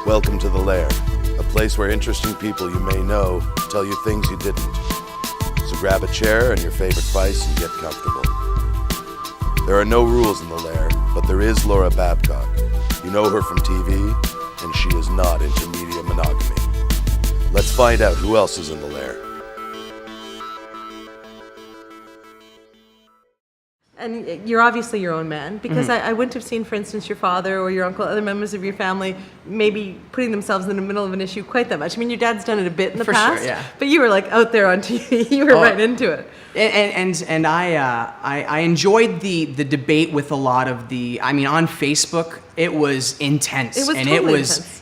Welcome to the Lair, a place where interesting people you may know tell you things you didn't. So grab a chair and your favorite vice and get comfortable. There are no rules in the Lair, but there is Laura Babcock. You know her from TV, and she is not into media monogamy. Let's find out who else is in the Lair. And you're obviously your own man, because I wouldn't have seen, for instance, your father or your uncle, other members of your family, maybe putting themselves in the middle of an issue quite that much. I mean, your dad's done it a bit in the past, sure, yeah. But you were like out there on TV, you were right into it. And I enjoyed the debate with a lot of on Facebook, it was intense. It was and totally intense.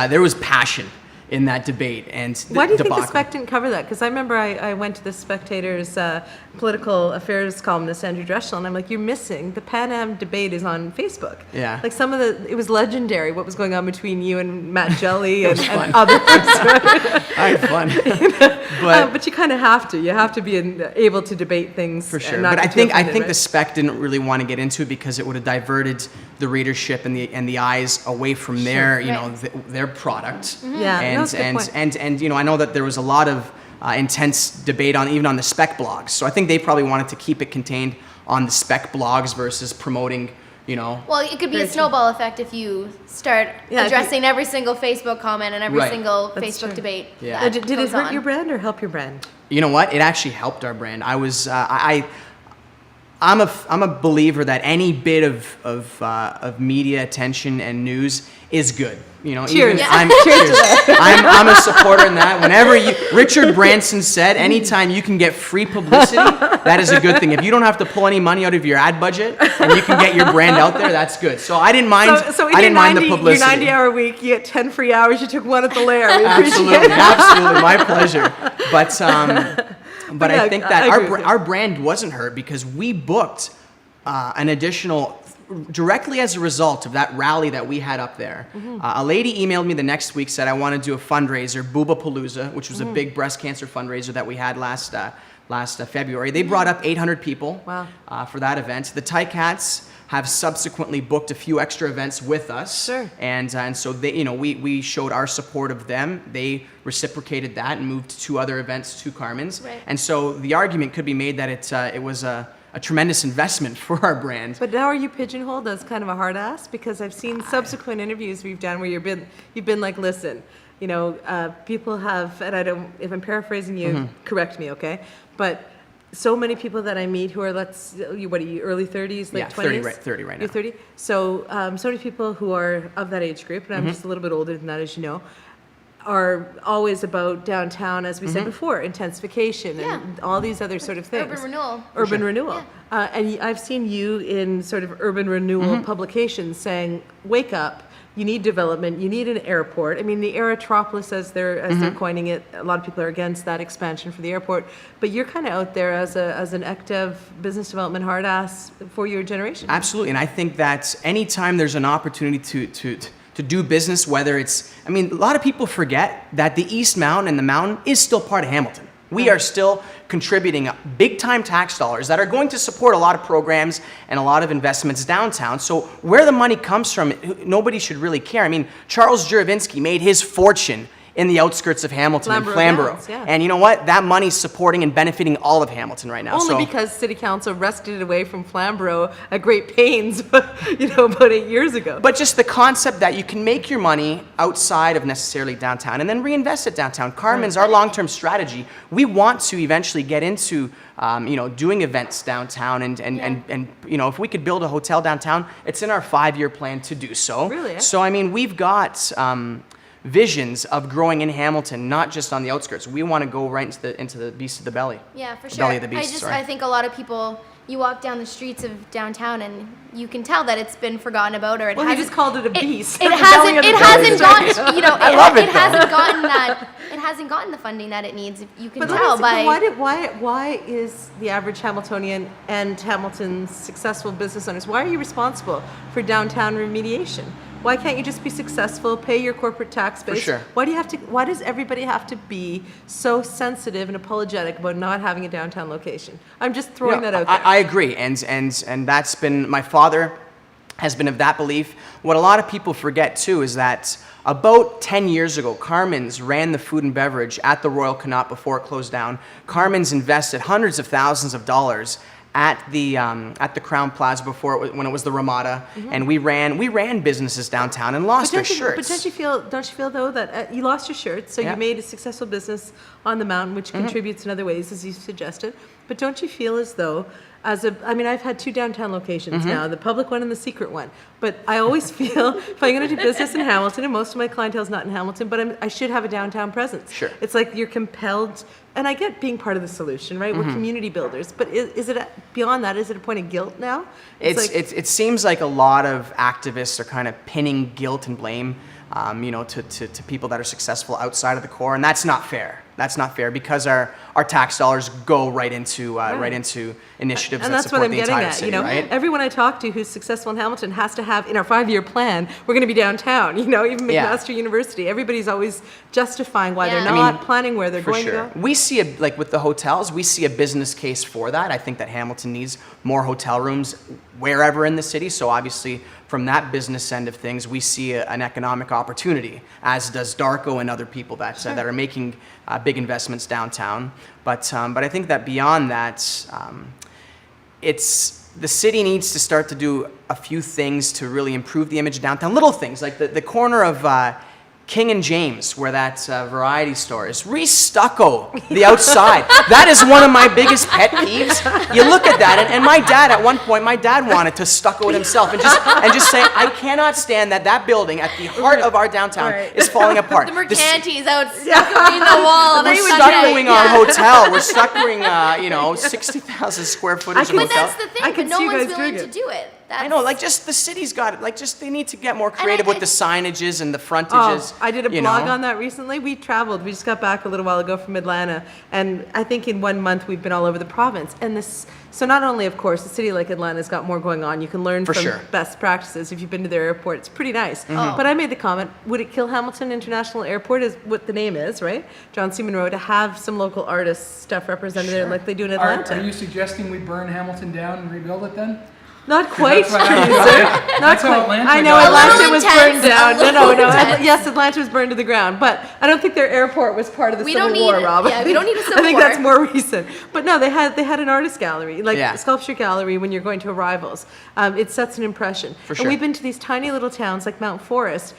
There was passion in that debate. And why do you think the Spec didn't cover that? Because I remember I went to the Spectator's political affairs columnist, Andrew Dreschel, and I'm like, you're missing. The Pan Am debate is on Facebook. Yeah. Like it was legendary what was going on between you and Matt Jelly and others. Right? I had fun. But you kind of have to. You have to be able to debate things. For sure. But I think the Spec didn't really want to get into it because it would have diverted the readership and the eyes away from their their product. Mm-hmm. Yeah. And I know that there was a lot of intense debate even on the Spec blogs. So I think they probably wanted to keep it contained on the Spec blogs versus promoting, Well, it could be a snowball effect if you start addressing every single Facebook comment and every single Facebook debate. Yeah. Did it hurt your brand or help your brand? You know what? It actually helped our brand. I'm a believer that any bit of media attention and news is good. Cheers. I'm a supporter in that. Whenever Richard Branson said, anytime you can get free publicity, that is a good thing. If you don't have to pull any money out of your ad budget and you can get your brand out there, that's good. So I didn't mind. I didn't mind the publicity. Your 90-hour week, you get 10 free hours. You took one at the Lair. Absolutely, my pleasure. But I think that our brand wasn't hurt because we booked an additional, directly as a result of that rally that we had up there. Mm-hmm. A lady emailed me the next week, said, I want to do a fundraiser, Boobapalooza, which was a big breast cancer fundraiser that we had last February. They brought up 800 people for that event. The Ticats have subsequently booked a few extra events with us. Sure. And so they, we showed our support of them. They reciprocated that and moved 2 other events to Carmen's. Right. And so the argument could be made that it was a tremendous investment for our brand. But now are you pigeonholed as kind of a hard ass? Because I've seen subsequent interviews we've done where you've been like, listen, people have, and if I'm paraphrasing you, correct me, okay? But so many people that I meet who are, what are you, early 30s, late 20s? 30 right now. You're 30? So many people who are of that age group, and I'm just a little bit older than that, as you know, are always about downtown, as we said before, intensification and all these other sort of things. Urban renewal. Yeah. And I've seen you in sort of urban renewal publications saying, wake up, you need development, you need an airport. I mean, the Aerotropolis, as they're coining it, a lot of people are against that expansion for the airport. But you're kind of out there as an active business development hard ass for your generation. Absolutely, and I think that anytime there's an opportunity to do business, whether it's, a lot of people forget that the East Mountain and the Mountain is still part of Hamilton. We are still contributing big-time tax dollars that are going to support a lot of programs and a lot of investments downtown. So where the money comes from, nobody should really care. Charles Juravinsky made his fortune in the outskirts of Hamilton and Flamborough. Yeah. And you know what? That money's supporting and benefiting all of Hamilton right now. Only because City Council wrested it away from Flamborough at great pains, about 8 years ago. But just the concept that you can make your money outside of necessarily downtown and then reinvest it downtown. Carmen's our long-term strategy. We want to eventually get into doing events downtown and if we could build a hotel downtown, it's in our 5-year plan to do so. Really? So we've got visions of growing in Hamilton, not just on the outskirts. We want to go right into the beast of the belly. Yeah, for sure. Belly of the beast. I think a lot of people, you walk down the streets of downtown and you can tell that it's been forgotten about, or you just called it a beast. It hasn't gotten. I love it. It hasn't gotten the funding that it needs. You can tell by. Why is the average Hamiltonian and Hamilton's successful business owners? Why are you responsible for downtown remediation? Why can't you just be successful, pay your corporate tax base? For sure. Why does everybody have to be so sensitive and apologetic about not having a downtown location? I'm just throwing that out there. I agree, and that's been, my father has been of that belief. What a lot of people forget too is that about 10 years ago, Carmen's ran the food and beverage at the Royal Connaught before it closed down. Carmen's invested hundreds of thousands of dollars at the Crown Plaza before when it was the Ramada, and we ran businesses downtown and lost our shirts. But don't you feel though that you lost your shirts, so you made a successful business on the mountain, which contributes in other ways, as you suggested. But don't you feel as though, I've had 2 downtown locations now, the public one and the secret one. But I always feel if I'm going to do business in Hamilton, and most of my clientele is not in Hamilton, but I should have a downtown presence. Sure. It's like you're compelled, and I get being part of the solution, right? We're community builders, but is it beyond that? Is it a point of guilt now? It seems like a lot of activists are kind of pinning guilt and blame, to people that are successful outside of the core, and that's not fair. That's not fair because our tax dollars go right into initiatives and that that's what support I'm the getting entire at. city, Right? Everyone I talk to who's successful in Hamilton has to have in our 5-year plan. We're going to be downtown. Even McMaster University. Everybody's always justifying why they're not planning where they're going to go. We see with the hotels, we see a business case for that. I think that Hamilton needs more hotel rooms wherever in the city. So obviously, from that business end of things, we see an economic opportunity, as does Darko and other people that are making big investments downtown. But I think that beyond that, the city needs to start to do a few things to really improve the image of downtown. Little things like the corner of King and James, where that variety store is, re-stucco the outside. That is one of my biggest pet peeves. You look at that, and my dad, at one point, wanted to stucco it himself, and just say, I cannot stand that building at the heart of our downtown is falling apart. The Mercanti's out stuccoing the wall on a We're Sunday. stuccoing our hotel. We're stuccoing, 60,000 square footage of But hotel. that's the thing, I but can no see you one's guys willing doing to do it. I know, the city's got it. They need to get more creative with the signages and the frontages. I did a blog on that recently. We traveled. We just got back a little while ago from Atlanta, and I think in 1 month we've been all over the province. And so not only, of course, a city like Atlanta's got more going on. You can learn from best practices. If you've been to their airport, it's pretty nice. But I made the comment: would it kill Hamilton International Airport, is what the name is, right? John C. Monroe, to have some local artist stuff represented there like they do in Atlanta. Are you suggesting we burn Hamilton down and rebuild it then? Not quite, That's what happened. That's how Atlanta I know got it. Atlanta A was little burned intense, down. a little No. intense. Yes, Atlanta was burned to the ground, but I don't think their airport was part of the Civil War, Rob. Yeah, we don't need a Civil I think War. that's more recent. But no, they had an artist gallery, a sculpture gallery when you're going to arrivals. It sets an impression. For sure. And we've been to these tiny little towns like Mount Forest,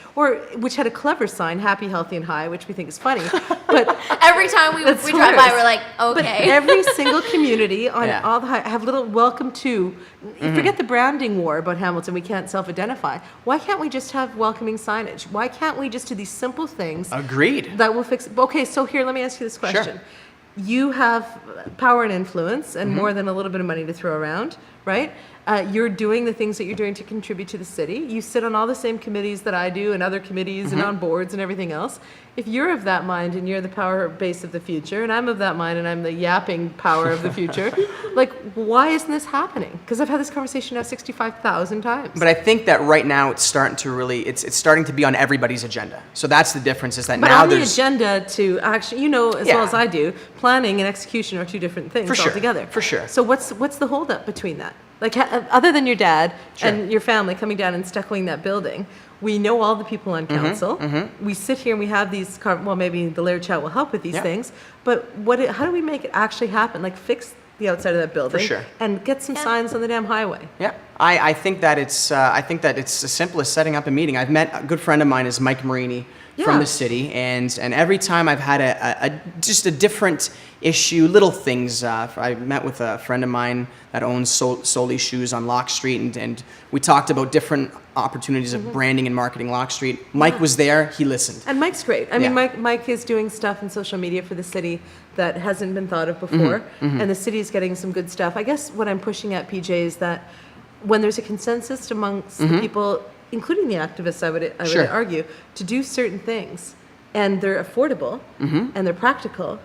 which had a clever sign, happy, healthy, and high, which we think is funny. But Every time we drive by, hilarious. we're like, But okay. every single community on all the have little welcome to. Forget the branding war about Hamilton. We can't self-identify. Why can't we just have welcoming signage? Why can't we just do these simple things? Agreed. That will fix. Okay, so here, let me ask you this question. Sure. You have power and influence, and more than a little bit of money to throw around, right? You're doing the things that you're doing to contribute to the city. You sit on all the same committees that I do, and other committees, and on boards and everything else. If you're of that mind and you're the power base of the future, and I'm of that mind and I'm the yapping power of the future, why isn't this happening? Because I've had this conversation now 65,000 times. But I think that right now it's starting to it's starting to be on everybody's agenda. So that's the difference, is that But now on the there's agenda to actually, as well as I do, planning and execution are two different things altogether. For sure. So what's the holdup between that? Other than your dad and your family coming down and stuccoing that building, we know all the people on council. We sit here and we have these, maybe the Lair chat will help with these things, but how do we make it actually happen? Fix the outside of that building and get some signs on the damn highway. Yeah, I think that it's as simple as setting up a meeting. I've met a good friend of mine is Mike Marini from the city, and every time I've had just a different issue, little things. I met with a friend of mine that owns Soli Shoes on Locke Street, and we talked about different opportunities of branding and marketing Locke Street. Mike was there, he listened. And Mike's great. I mean, Mike is doing stuff in social media for the city that hasn't been thought of before, and the city is getting some good stuff. I guess what I'm pushing at, PJ, is that when there's a consensus amongst the people, including the activists, I would argue, to do certain things, and they're affordable and they're practical,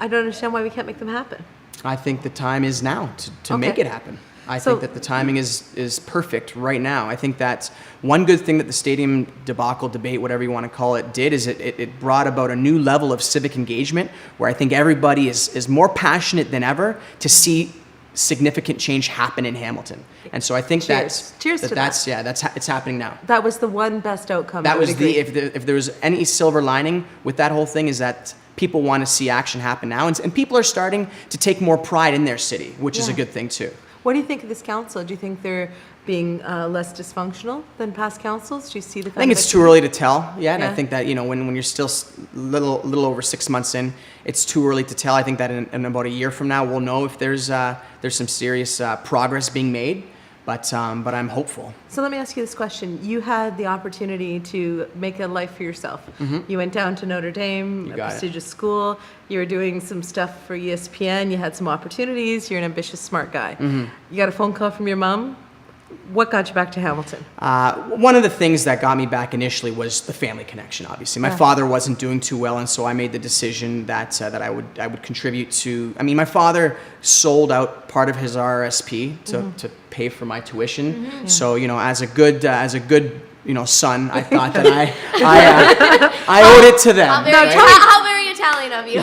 I don't understand why we can't make them happen. I think the time is now to make it happen. I think that the timing is perfect right now. I think that's one good thing that the stadium debacle, debate, whatever you want to call it, did, is it brought about a new level of civic engagement where I think everybody is more passionate than ever to see significant change happen in Hamilton. And so I think Cheers to that. it's happening now. That was the one best outcome. That I was would agree. if there was any silver lining with that whole thing, is that people want to see action happen now, and people are starting to take more pride in their city, which is a good thing too. What do you think of this council? Do you think they're being less dysfunctional than past councils? Do you see the kind I think of it's too early to tell yet. And Yeah. I think that, when you're still little over 6 months in, it's too early to tell. I think that in about a year from now, we'll know if there's some serious progress being made. But I'm hopeful. So let me ask you this question. You had the opportunity to make a life for yourself. You went down to Notre Dame, a got it. prestigious school. You were doing some stuff for ESPN. You had some opportunities. You're an ambitious, smart guy. You got a phone call from your mom. What got you back to Hamilton? One of the things that got me back initially was the family connection. Obviously, my father wasn't doing too well, and so I made the decision that I would contribute to. I mean, my father sold out part of his RSP to pay for my tuition. So as a good son, I thought that I owed it to them. How very Italian of you.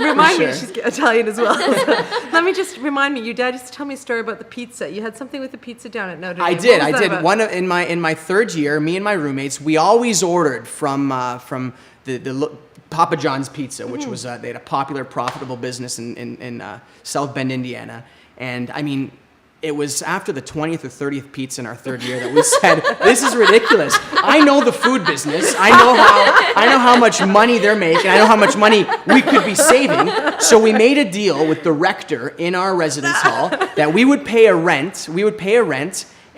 Remind me, sure. she's Italian as well. Let me just remind me, your dad used to tell me a story about the pizza. You had something with the pizza down at Notre Dame. I did. What was that about? In my third year, me and my roommates, we always ordered from the Papa John's Pizza, which was they had a popular, profitable business in South Bend, Indiana, and I mean, it was after the 20th or 30th pizza in our third year that we said, "This is ridiculous. I know the food business. I know how much money they're making. I know how much money we could be saving." So we made a deal with the rector in our residence hall that we would pay a rent.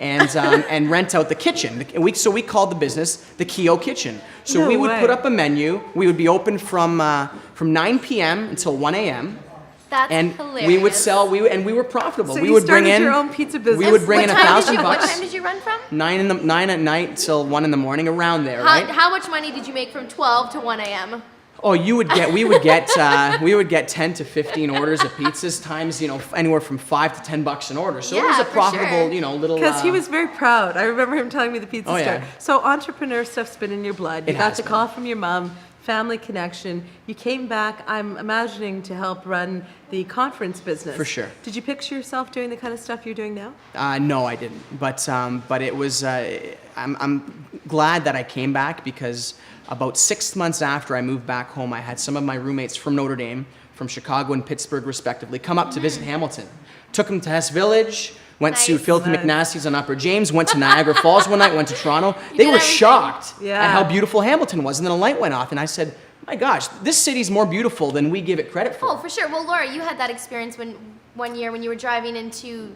And rent out the kitchen. So we called the business the Keogh Kitchen. So No we would way. put up a menu. We would be open from 9 p.m. until 1 a.m. That's And hilarious. we would sell. And we were profitable. So we you would bring started in your own pizza business. We would bring in What time $1,000 What bucks. time did you run from? 9 at night till 1 in the morning, around there, right? How much money did you make from 12 to 1 a.m.? Oh, we would get 10 to 15 orders of pizzas times, anywhere from $5 to $10 an order. So it was Yeah, a for profitable, sure. little. Because he was very proud. I remember him telling me the pizza Oh, story. yeah. So entrepreneur stuff's been in your blood. You It got has the been. call from your mom, family connection. You came back, I'm imagining, to help run the conference business. For sure. Did you picture yourself doing the kind of stuff you're doing now? No, I didn't. But it was. I'm glad that I came back, because about 6 months after I moved back home, I had some of my roommates from Notre Dame, from Chicago and Pittsburgh respectively, come up to visit Hamilton. Took them to Hess Village. Went to Nice. Filthy Nice. McNasty's on Upper James. Went to Niagara Falls one night. Went to Toronto. They did were everything. shocked Yeah. at how beautiful Hamilton was. And then a light went off, and I said, "My gosh, this city's more beautiful than we give it credit for." Oh, for sure. Well, Laura, you had that experience one year when you were driving into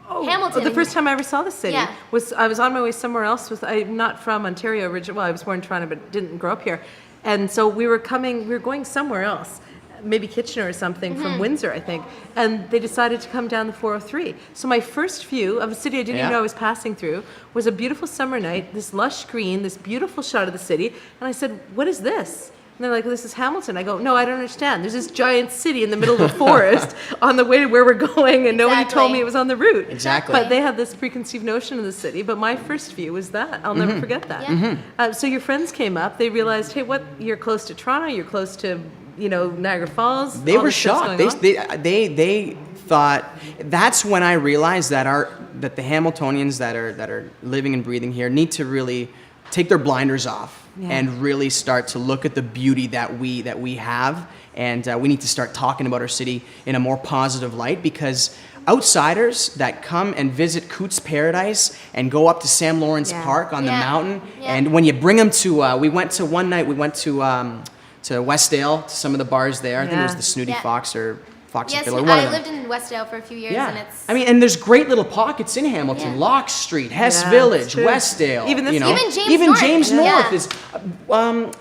Hamilton. The first time I ever saw the city Yeah. was I was on my way somewhere else. I'm not from Ontario originally. Well, I was born in Toronto, but didn't grow up here. And so we were going somewhere else, maybe Kitchener or something, from Windsor, I think. And they decided to come down the 403. So my first view of a city I didn't even Yeah. know I was passing through was a beautiful summer night, this lush green, this beautiful shot of the city. And I said, "What is this?" And they're like, "This is Hamilton." I go, "No, I don't understand. There's this giant city in the middle of a forest on the way to where we're going, and nobody told Exactly. me it was on the route." Exactly. But they have this preconceived notion of the city. But my first view was that. I'll never forget that. Yeah. So your friends came up. They realized, hey, you're close to Toronto. You're close to, Niagara Falls. They all were this stuff's shocked. going on. They thought. That's when I realized that that the Hamiltonians that are living and breathing here need to really take their blinders off and really start to look at the beauty that we have, and we need to start talking about our city in a more positive light, because outsiders that come and visit Coots Paradise and go up to Sam Lawrence Yeah. Park on the Yeah. mountain, Yeah. and when you bring them to, we went to Westdale, to some of the bars there. I think it was Yeah. the Snooty Yeah. Fox or Fox Yes, and Fiddler, one of I them. lived in Westdale for a few years, Yeah, and it's and there's great little pockets in Hamilton. Yeah. Locke Street, Hess Yeah, Village, it's true. Westdale. Even this- Even James even North. James Yeah. North is.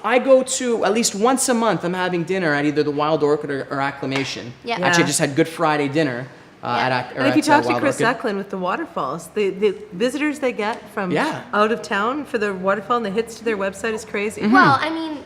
I go to at least once a month. I'm having dinner at either the Wild Orchid or Acclamation. Yeah. Actually, I Yeah. just had Good Friday dinner And if you talk to Wild Chris Orchid. Eklund with the waterfalls, the visitors they get from Yeah. out of town for the waterfall and the hits to their website is crazy. well, I mean,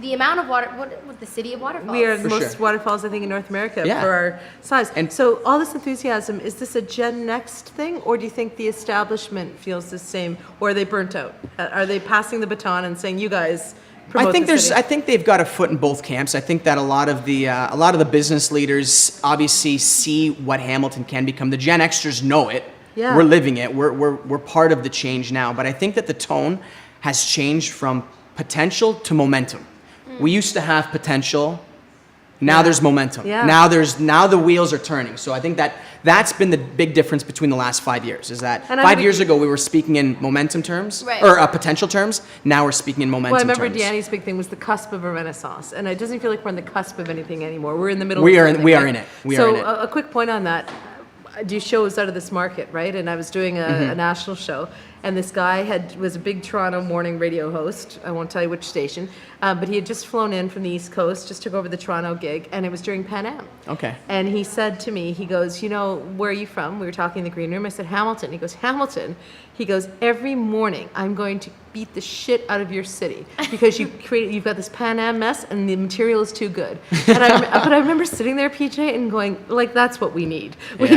the amount of water. What the city of waterfalls? We are the For most sure. waterfalls, I think, in North America Yeah. for our size. And- So all this enthusiasm, is this a Gen Next thing, or do you think the establishment feels the same, or are they burnt out? Are they passing the baton and saying, you guys promote I think the city? I think they've got a foot in both camps. I think that a lot of the business leaders obviously see what Hamilton can become. The Gen Xers know it. Yeah. We're living it. We're part of the change now. But I think that the tone has changed from potential to momentum. We used to have potential. Now there's momentum. Yeah. Now the wheels are turning. So I think that's been the big difference between the last 5 years. Is that And 5 years ago we were speaking in momentum terms Right. or potential terms. Now we're speaking in momentum Well, I remember terms. Danny's big thing was the cusp of a renaissance, and it doesn't feel like we're on the cusp of anything anymore. We're in the middle. We of are in- something, we are right? in it. We so are in it. A quick point on that. I do shows out of this market, right? And I was doing a national show, and this guy was a big Toronto morning radio host. I won't tell you which station, but he had just flown in from the East Coast, just took over the Toronto gig, and it was during Pan Am. Okay. And he said to me, he goes, where are you from? We were talking in the green room. I said, Hamilton. He goes, Hamilton. He goes, every morning I'm going to beat the shit out of your city because you've got this Pan Am mess and the material is too good. But I remember sitting there, PJ, and going, like, that's what we need. We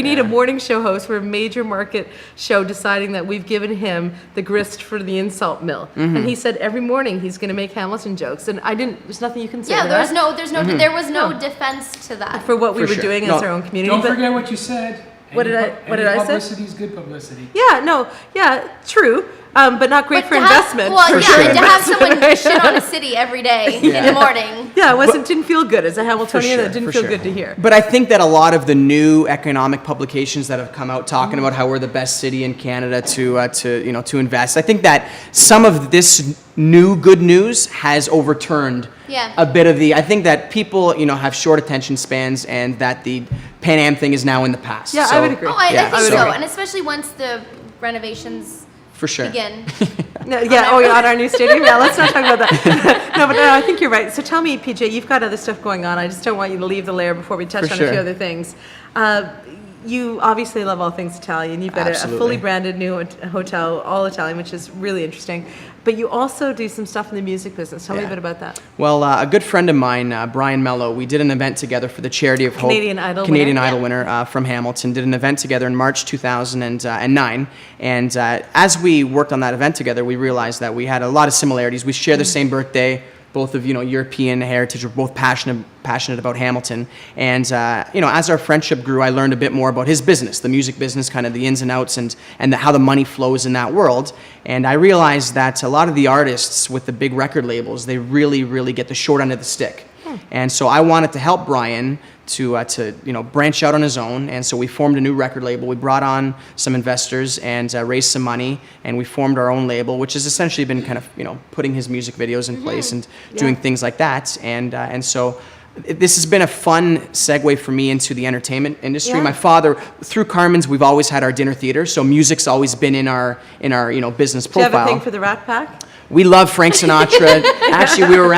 need a morning show host for a major market show deciding that we've given him the grist for the insult mill. And he said every morning he's going to make Hamilton jokes. And there's nothing you can say to Yeah, there was that. no defense to that. For what we For were sure. doing No. as our own community. Don't but- forget what you said. What did I say? Publicity is good publicity. Yeah, true. But not great But for to have- investment. Well, for yeah, sure. to have someone shit on a city every day in the morning. Yeah, didn't feel good as a Hamiltonian. sure, It didn't for feel sure. good to hear. But I think that a lot of the new economic publications that have come out talking about how we're the best city in Canada to invest, I think that some of this new good news has overturned a bit of I think that people have short attention spans and that the Pan Am thing is now in the past. Yeah, I would agree. Oh, I Yeah, think I would so. agree. And especially once the renovations For sure. begin. No, yeah. Oh, yeah, on our new stadium. Yeah, let's not talk about that. No, I think you're right. So tell me, PJ, you've got other stuff going on. I just don't want you to leave the Lair before we touch For on a few sure. other things. You obviously love all things Italian. You've got a Absolutely. fully branded new hotel, all Italian, which is really interesting. But you also do some stuff in the music business. Tell me a Yeah. bit about that. Well, a good friend of mine, Brian Mello, we did an event together for the Charity of Hope. Canadian Idol winner from Hamilton, did an event together in March 2009. And as we worked on that event together, we realized that we had a lot of similarities. We share the same birthday. Both of European heritage. We're both passionate about Hamilton, and as our friendship grew, I learned a bit more about his business, the music business, kind of the ins and outs, and how the money flows in that world. And I realized that a lot of the artists with the big record labels, they really, really get the short end of the stick. And so I wanted to help Brian to branch out on his own, and so we formed a new record label. We brought on some investors and raised some money, and we formed our own label, which has essentially been kind of putting his music videos in place and doing things like that. And so this has been a fun segue for me into the entertainment industry. Yeah. My father, through Carmen's, we've always had our dinner theater, so music's always been in our business Do you profile. have a thing for the Rat Pack? We love Frank Sinatra. Actually, we were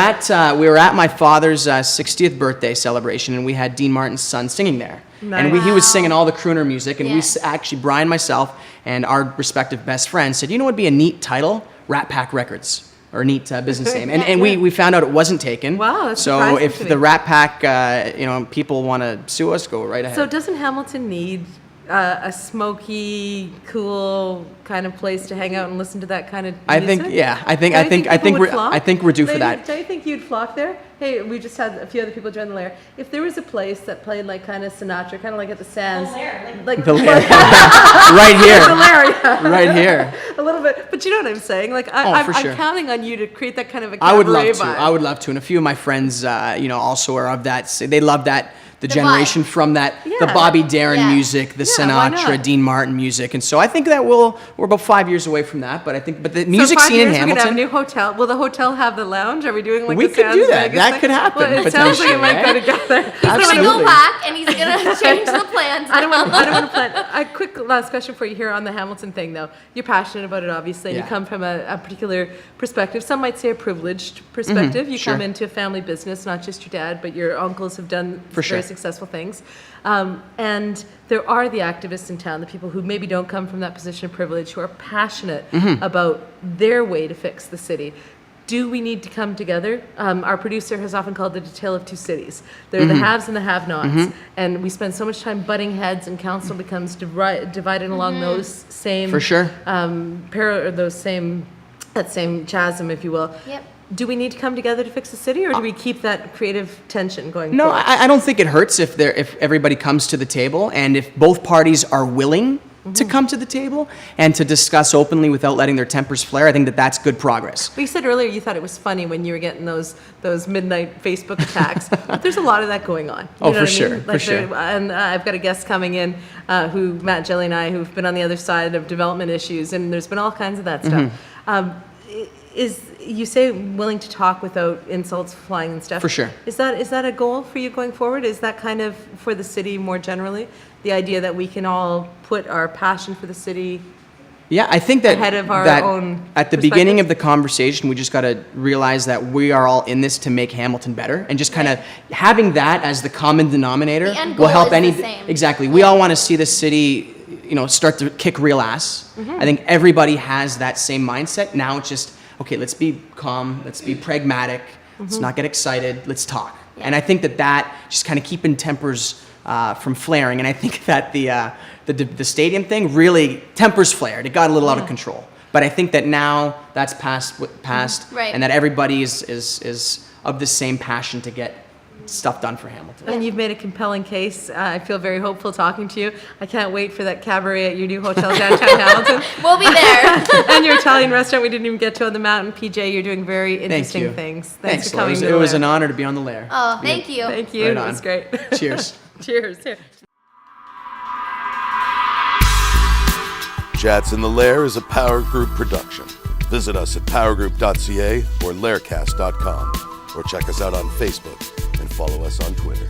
at my father's 60th birthday celebration, and we had Dean Martin's son singing there. Nice. And he was singing all the crooner music, and Yeah. we actually, Brian, myself, and our respective best friends said, what would be a neat title? Rat Pack Records. Or a neat business name. And we found out it wasn't taken. Wow, that's so surprising if to me. the Rat Pack, people want to sue us, go right ahead. So doesn't Hamilton need a smoky, cool kind of place to hang out and listen to that kind of music? I think we're due for that. Don't you think you'd flock there? Hey, we just had a few other people join the Lair. If there was a place that played like kind of Sinatra, kind of like at the Sands, like The Lair. Right here. the Lair, yeah. Right here. A little bit, but you know what I'm saying. Like for I'm sure. counting on you to create that kind of a I would love cabaret to. vibe. I would love to. And a few of my friends, also are of that. They love that. The The generation vibe. from that, the Yeah. Bobby Darin Yeah. music, the Yeah, why Sinatra, not? Dean Martin music, and so I think that we're about 5 years away from that. But the So music 5 scene in years, we're gonna have a Hamilton, new hotel. Will the hotel have the lounge? Are we doing like We the could do Sands that. Vegas That thing? could happen, Well, it sounds like it might go potentially, together. He's gonna Absolutely. go back and he's gonna change the plans. I don't want to plan. A quick last question for you here on the Hamilton thing, though. You're passionate about it, obviously, and you Yeah. come from a particular perspective. Some might say a privileged perspective. You sure. come into a family business, not just your dad, but your uncles have done For very sure. successful things. And there are the activists in town, the people who maybe don't come from that position of privilege, who are passionate about their way to fix the city. Do we need to come together? Our producer has often called it a tale of two cities. There are the haves and the have-nots, and we spend so much time butting heads, and council becomes divided along those same For sure. that same chasm, if you will. Yep. do we need to come together to fix the city, or do we keep that creative tension going No, forward? I don't think it hurts if everybody comes to the table, and if both parties are willing to come to the table and to discuss openly without letting their tempers flare. I think that that's good progress. Well, you said earlier you thought it was funny when you were getting those midnight Facebook attacks. But there's a lot of that going on. Oh, know for what I sure, mean? for sure. And I've got a guest coming in who, Matt, Jelly, and I, who've been on the other side of development issues, and there's been all kinds of that stuff. You say willing to talk without insults flying and stuff. For sure. Is that a goal for you going forward? Is that kind of for the city more generally? The idea that we can all put our passion for the city Yeah, I think that ahead of our that own at the beginning of perspectives? the conversation, we just got to realize that we are all in this to make Hamilton better, and just kind of having that as the common denominator The end will goal help is any. the same. Exactly, we all want to see the city, start to kick real ass. I think everybody has that same mindset. Now it's just okay. Let's be calm. Let's be pragmatic. Let's not get excited. Let's talk. And I think that just kind of keeping tempers from flaring. And I think that the stadium thing really tempers flared. It got a little out of control. But I think that now that's past, Right. and that everybody is of the same passion to get stuff done for Hamilton. And you've made a compelling case. I feel very hopeful talking to you. I can't wait for that cabaret at your new hotel downtown Hamilton. We'll be there. And your Italian restaurant we didn't even get to on the mountain. PJ, you're doing very Thank interesting you. things. Thanks, for coming Laura. to It was Lair. an honor to be on the Lair. Oh, thank you. Thank you. Right It on. was great. Cheers. Cheers. Here. Chats in the Lair is a Power Group production. Visit us at powergroup.ca or laircast.com, or check us out on Facebook and follow us on Twitter.